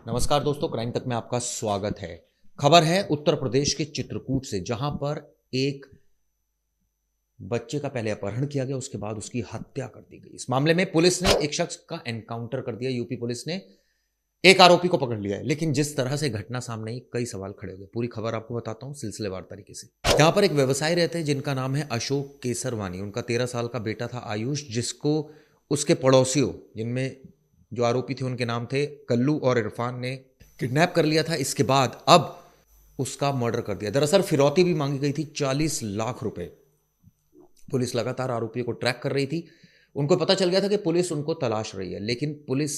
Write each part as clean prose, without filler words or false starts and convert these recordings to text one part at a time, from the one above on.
नमस्कार दोस्तों, क्राइम तक में आपका स्वागत है। खबर है उत्तर प्रदेश के चित्रकूट से, जहां पर एक बच्चे का पहले अपहरण किया गया, उसके बाद उसकी हत्या कर दी गई। इस मामले में पुलिस ने एक शख्स का एनकाउंटर कर दिया। यूपी पुलिस ने एक आरोपी को पकड़ लिया है, लेकिन जिस तरह से घटना सामने आई, कई सवाल खड़े हो गए। पूरी खबर आपको बताता हूं सिलसिलेवार तरीके से। यहां पर एक व्यवसायी रहते हैं जिनका नाम है अशोक केसरवानी। उनका 13 साल का बेटा था आयुष, जिसको उसके पड़ोसियों, जिनमें जो आरोपी थे उनके नाम थे कल्लू और इरफान, ने किडनैप कर लिया था। इसके बाद अब उसका मर्डर कर दिया। दरअसल फिरौती भी मांगी गई थी 40 लाख रुपए। पुलिस लगातार आरोपियों को ट्रैक कर रही थी। उनको पता चल गया था कि पुलिस उनको तलाश रही है, लेकिन पुलिस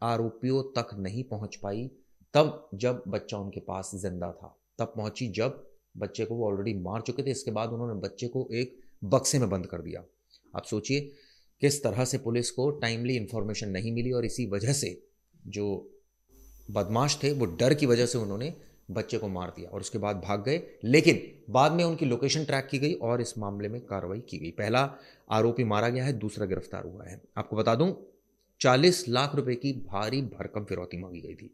आरोपियों तक नहीं पहुंच पाई। तब जब बच्चा उनके पास जिंदा था, तब पहुंची जब बच्चे को वो ऑलरेडी मार चुके थे। इसके बाद उन्होंने बच्चे को एक बक्से में बंद कर दिया। आप सोचिए किस तरह से पुलिस को टाइमली इंफॉर्मेशन नहीं मिली, और इसी वजह से जो बदमाश थे वो डर की वजह से उन्होंने बच्चे को मार दिया और उसके बाद भाग गए। लेकिन बाद में उनकी लोकेशन ट्रैक की गई और इस मामले में कार्रवाई की गई। पहला आरोपी मारा गया है, दूसरा गिरफ्तार हुआ है। आपको बता दूं, 40 लाख रुपए की भारी भरकम फिरौती मांगी गई थी।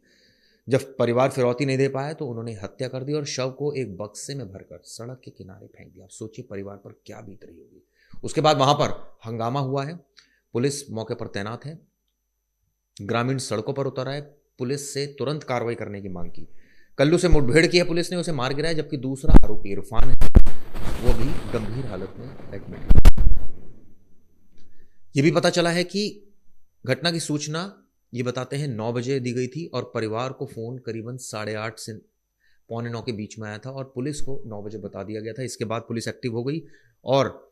जब परिवार फिरौती नहीं दे पाया तो उन्होंने हत्या कर दी और शव को एक बक्से में भरकर सड़क के किनारे फेंक दिया। आप सोचिए परिवार पर क्या बीत रही होगी। उसके बाद वहां पर हंगामा हुआ है, पुलिस मौके पर तैनात है, ग्रामीण सड़कों पर उतर आए, पुलिस से तुरंत कार्रवाई करने की मांग की। कल्लू से मुठभेड़ की है पुलिस ने, उसे मार गिराया, जबकि दूसरा आरोपी इरफान है वो भी गंभीर हालत में एडमिट है। यह भी पता चला है कि घटना की सूचना, ये बताते हैं, 9 बजे दी गई थी और परिवार को फोन करीबन 8:30 से 8:45 के बीच में आया था और पुलिस को 9 बजे बता दिया गया था। इसके बाद पुलिस एक्टिव हो गई और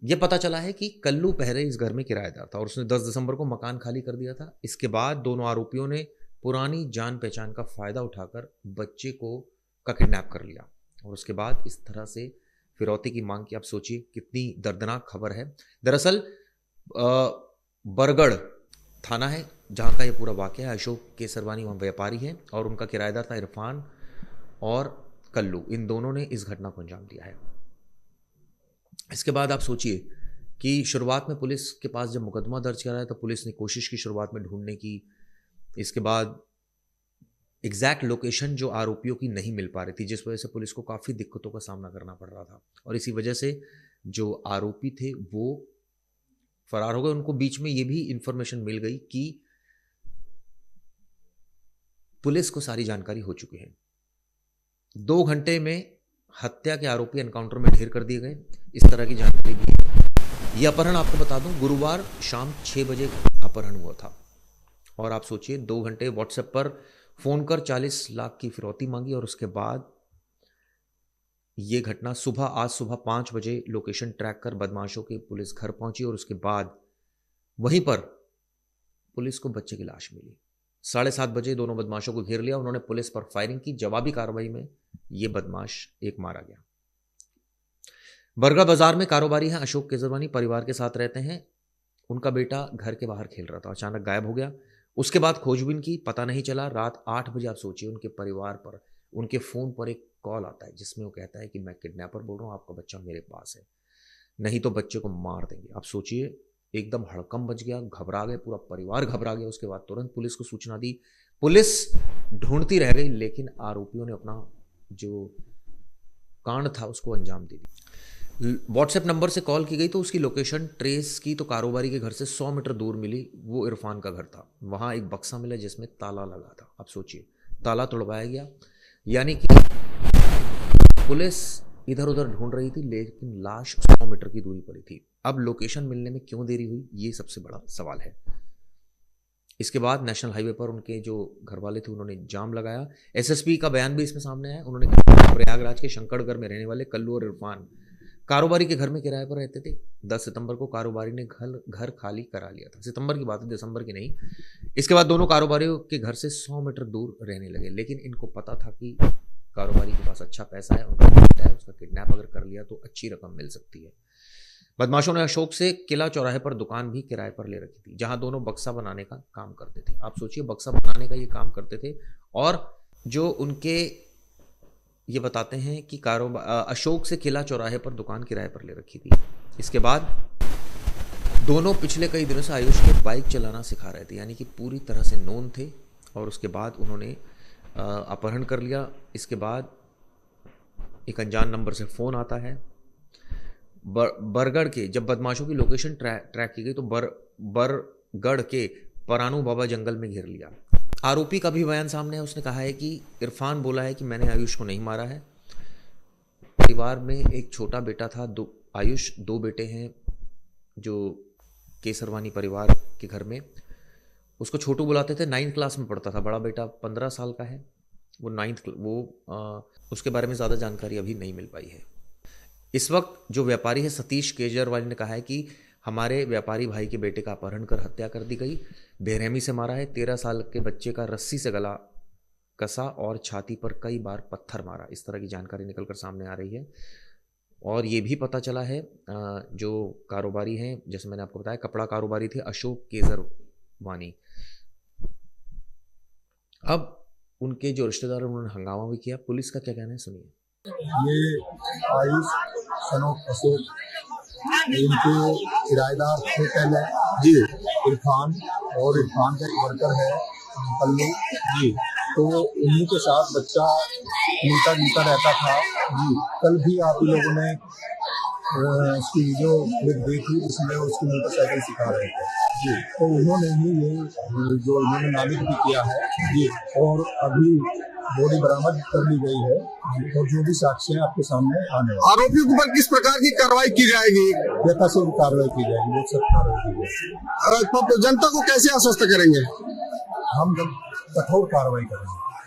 यह पता चला है कि कल्लू पहले इस घर में किराएदार था और उसने 10 दिसंबर को मकान खाली कर दिया था। इसके बाद दोनों आरोपियों ने पुरानी जान पहचान का फायदा उठाकर बच्चे का किडनैप कर लिया और उसके बाद इस तरह से फिरौती की मांग की। आप सोचिए कितनी दर्दनाक खबर है। दरअसल बरगढ़ थाना है जहां का ये पूरा वाकया है। अशोक केसरवानी वहाँ व्यापारी है और उनका किराएदार था इरफान और कल्लू। इन दोनों ने इस घटना को अंजाम दिया है। इसके बाद आप सोचिए कि शुरुआत में पुलिस के पास जब मुकदमा दर्ज कराया तो पुलिस ने कोशिश की शुरुआत में ढूंढने की। इसके बाद एग्जैक्ट लोकेशन जो आरोपियों की नहीं मिल पा रही थी, जिस वजह से पुलिस को काफ़ी दिक्कतों का सामना करना पड़ रहा था और इसी वजह से जो आरोपी थे वो फरार हो गए। उनको बीच में ये भी इंफॉर्मेशन मिल गई कि पुलिस को सारी जानकारी हो चुकी है। 2 घंटे में हत्या के आरोपी एनकाउंटर में ढेर कर दिए गए, इस तरह की जानकारी भी है। यह अपहरण आपको बता दूं गुरुवार शाम 6 बजे अपहरण हुआ था और आप सोचिए 2 घंटे व्हाट्सएप पर फोन कर 40 लाख की फिरौती मांगी और उसके बाद ये घटना आज सुबह 5 बजे लोकेशन ट्रैक कर बदमाशों के पुलिस घर पहुंची और उसके बाद वहीं पर पुलिस को बच्चे की लाश मिली। 7:30 बजे दोनों बदमाशों को घेर लिया। उन्होंने पुलिस पर फायरिंग की। जवाबी कार्रवाई में ये बदमाश एक मारा गया। बरगढ़ बाजार में कारोबारी हैं अशोक केसरवानी, परिवार के साथ रहते हैं। उनका बेटा घर के बाहर खेल रहा था, अचानक गायब हो गया। उसके बाद खोजबीन की, पता नहीं चला। रात 8 बजे आप सोचिए उनके परिवार पर, उनके फोन पर एक कॉल आता है जिसमें वो कहता है कि मैं किडनैपर बोल रहा हूँ, आपका बच्चा मेरे पास है, नहीं तो बच्चे को मार देंगे। आप सोचिए एकदम हड़कंप मच गया, घबरा गए, पूरा परिवार घबरा गया। उसके बाद तुरंत पुलिस को सूचना दी। पुलिस ढूंढती रह गई, लेकिन आरोपियों ने अपना जो कांड था उसको अंजाम दे दी। व्हाट्सएप नंबर से कॉल की गई तो उसकी लोकेशन ट्रेस की तो कारोबारी के घर से 100 मीटर दूर मिली। वो इरफान का घर था। वहां एक बक्सा मिला जिसमें ताला लगा था। आप सोचिए ताला तोड़वाया गया, यानी कि पुलिस इधर उधर ढूंढ रही थी लेकिन लाश 100 मीटर की दूरी पर ही थी। अब लोकेशन मिलने में क्यों देरी हुई, ये सबसे बड़ा सवाल है। इसके बाद नेशनल हाईवे पर उनके जो घर वाले थे उन्होंने जाम लगाया। एसएसपी का बयान भी इसमें सामने आया। उन्होंने कहा प्रयागराज के शंकरगढ़ में रहने वाले कल्लू और इरफान कारोबारी के घर में किराए पर रहते थे। 10 सितंबर को कारोबारी ने घर खाली करा लिया था। सितंबर की बात है, दिसंबर की नहीं। इसके बाद दोनों कारोबारियों के घर से 100 मीटर दूर रहने लगे, लेकिन इनको पता था कि कारोबारी के पास अच्छा पैसा है, उनका बेटा है, उसका किडनैप अगर कर लिया तो अच्छी रकम मिल सकती है। बदमाशों ने अशोक से किला चौराहे पर दुकान भी किराए पर ले रखी थी, जहां दोनों बक्सा बनाने का काम करते थे। आप सोचिए बक्सा बनाने का ये काम करते थे और जो उनके ये बताते हैं कि अशोक से किला चौराहे पर दुकान किराए पर ले रखी थी। इसके बाद दोनों पिछले कई दिनों से आयुष को बाइक चलाना सिखा रहे थे, यानी कि पूरी तरह से नोन थे और उसके बाद उन्होंने अपहरण कर लिया। इसके बाद एक अनजान नंबर से फ़ोन आता है। बरगढ़ के जब बदमाशों की लोकेशन ट्रैक की गई तो बरगढ़ के परानू बाबा जंगल में घेर लिया। आरोपी का भी बयान सामने है। उसने कहा है कि इरफान बोला है कि मैंने आयुष को नहीं मारा है। परिवार में एक छोटा बेटा था, आयुष 2 बेटे हैं जो केसरवानी परिवार के घर में। उसको छोटू बुलाते थे, 9th क्लास में पढ़ता था। बड़ा बेटा 15 साल का है, वो 9th उसके बारे में ज़्यादा जानकारी अभी नहीं मिल पाई है। इस वक्त जो व्यापारी है सतीश केजरीवाल ने कहा है कि हमारे व्यापारी भाई के बेटे का अपहरण कर हत्या कर दी गई, बेरहमी से मारा है। 13 साल के बच्चे का रस्सी से गला कसा और छाती पर कई बार पत्थर मारा। इस तरह की जानकारी निकलकर सामने आ रही है। और ये भी पता चला है जो कारोबारी हैं, जैसे मैंने आपको बताया कपड़ा कारोबारी थे अशोक केजरवानी, अब उनके जो रिश्तेदार उन्होंने हंगामा भी किया। पुलिस का क्या कहना है सुनिए। ये आयुष सनोक अशोक इनके किराएदार थे पहले जी, इरफान, और इरफान का एक वर्कर है पल्लू जी, तो उन्हीं के साथ बच्चा मिलता जुलता रहता था जी। कल भी आप लोगों ने उसकी जो क्लिप देखी जिसमें उसकी मोटरसाइकिल सिखा रहे थे जी, तो उन्होंने ही ये जो इन्होंने नामित भी किया है जी, और अभी बॉडी बरामद कर ली गई है और जो भी साक्ष्य हैं आपके सामने आने वाले। आरोपियों के ऊपर किस प्रकार की कार्रवाई की जाएगी? यथाशीघ्र कार्रवाई की जाएगी, बहुत सख्त कार्रवाई की जाएगी। जनता को कैसे आश्वस्त करेंगे? हम कठोर कार्रवाई करेंगे।